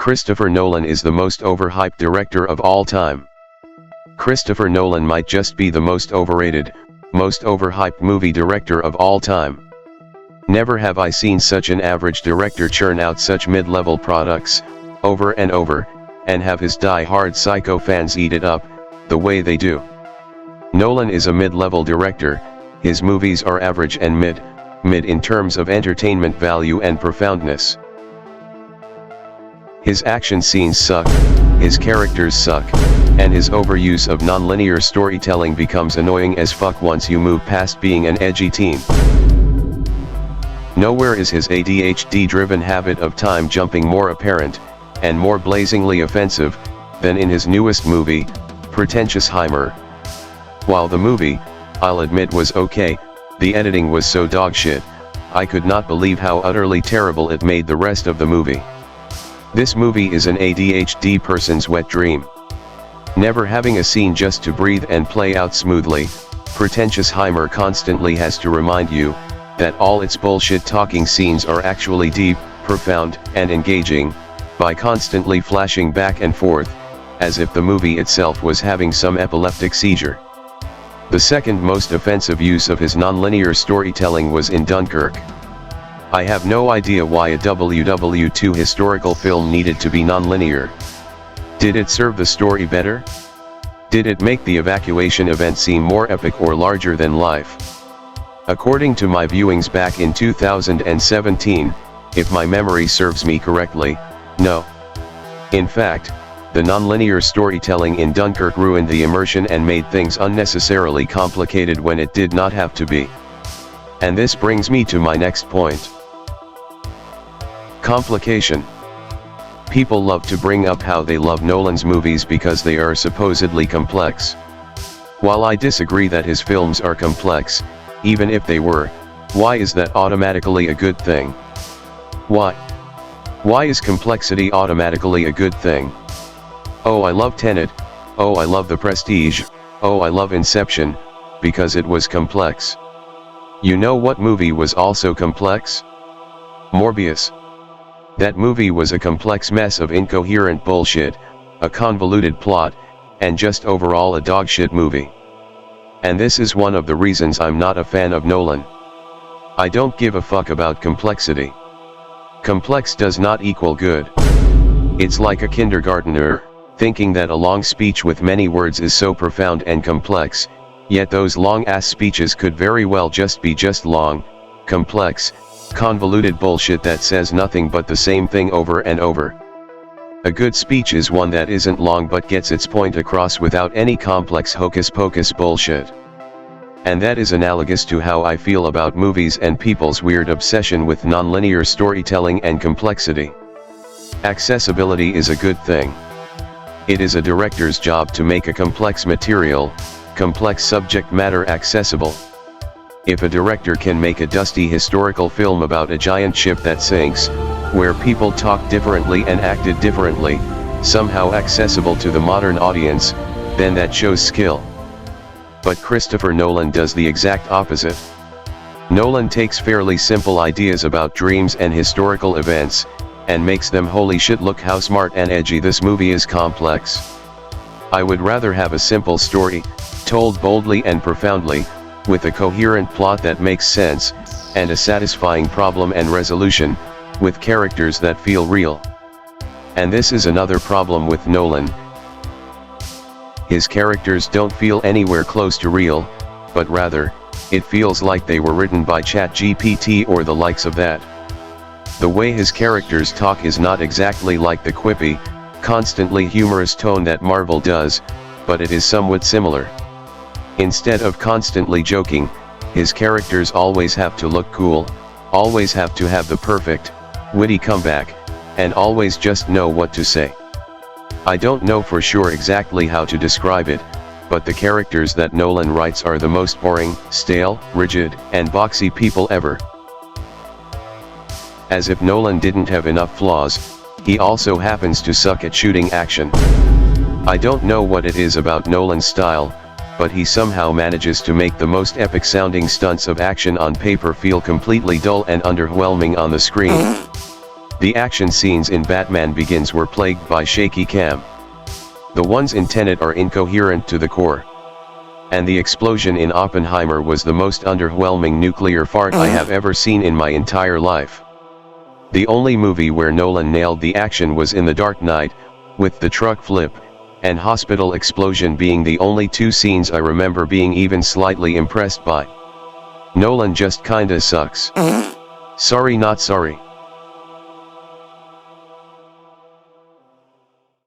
Christopher Nolan is the most overhyped director of all time. Christopher Nolan might just be the most overrated, most overhyped movie director of all time. Never have I seen such an average director churn out such mid-level products, over and over, and have his die-hard psycho fans eat it up, the way they do. Nolan is a mid-level director. His movies are average and mid in terms of entertainment value and profoundness. His action scenes suck, his characters suck, and his overuse of nonlinear storytelling becomes annoying as fuck once you move past being an edgy teen. Nowhere is his ADHD-driven habit of time jumping more apparent, and more blazingly offensive, than in his newest movie, Pretentious Heimer. While the movie, I'll admit, was okay, the editing was so dogshit, I could not believe how utterly terrible it made the rest of the movie. This movie is an ADHD person's wet dream. Never having a scene just to breathe and play out smoothly, Pretentious Heimer constantly has to remind you that all its bullshit talking scenes are actually deep, profound, and engaging, by constantly flashing back and forth, as if the movie itself was having some epileptic seizure. The second most offensive use of his nonlinear storytelling was in Dunkirk. I have no idea why a WW2 historical film needed to be nonlinear. Did it serve the story better? Did it make the evacuation event seem more epic or larger than life? According to my viewings back in 2017, if my memory serves me correctly, no. In fact, the nonlinear storytelling in Dunkirk ruined the immersion and made things unnecessarily complicated when it did not have to be. And this brings me to my next point. Complication. People love to bring up how they love Nolan's movies because they are supposedly complex. While I disagree that his films are complex, even if they were, why is that automatically a good thing? Why? Why is complexity automatically a good thing? Oh, I love Tenet, oh, I love The Prestige, oh, I love Inception, because it was complex. You know what movie was also complex? Morbius. That movie was a complex mess of incoherent bullshit, a convoluted plot, and just overall a dogshit movie. And this is one of the reasons I'm not a fan of Nolan. I don't give a fuck about complexity. Complex does not equal good. It's like a kindergartner thinking that a long speech with many words is so profound and complex, yet those long-ass speeches could very well just be long, complex, convoluted bullshit that says nothing but the same thing over and over. A good speech is one that isn't long but gets its point across without any complex hocus-pocus bullshit. And that is analogous to how I feel about movies and people's weird obsession with nonlinear storytelling and complexity. Accessibility is a good thing. It is a director's job to make a complex material, complex subject matter accessible. If a director can make a dusty historical film about a giant ship that sinks, where people talk differently and acted differently, somehow accessible to the modern audience, then that shows skill. But Christopher Nolan does the exact opposite. Nolan takes fairly simple ideas about dreams and historical events, and makes them holy shit look how smart and edgy this movie is complex. I would rather have a simple story, told boldly and profoundly, with a coherent plot that makes sense, and a satisfying problem and resolution, with characters that feel real. And this is another problem with Nolan. His characters don't feel anywhere close to real, but rather, it feels like they were written by ChatGPT or the likes of that. The way his characters talk is not exactly like the quippy, constantly humorous tone that Marvel does, but it is somewhat similar. Instead of constantly joking, his characters always have to look cool, always have to have the perfect, witty comeback, and always just know what to say. I don't know for sure exactly how to describe it, but the characters that Nolan writes are the most boring, stale, rigid, and boxy people ever. As if Nolan didn't have enough flaws, he also happens to suck at shooting action. I don't know what it is about Nolan's style, but he somehow manages to make the most epic sounding stunts of action on paper feel completely dull and underwhelming on the screen. The action scenes in Batman Begins were plagued by shaky cam. The ones in Tenet are incoherent to the core. And the explosion in Oppenheimer was the most underwhelming nuclear fart I have ever seen in my entire life. The only movie where Nolan nailed the action was in The Dark Knight, with the truck flip and hospital explosion being the only two scenes I remember being even slightly impressed by. Nolan just kinda sucks. Sorry, not sorry.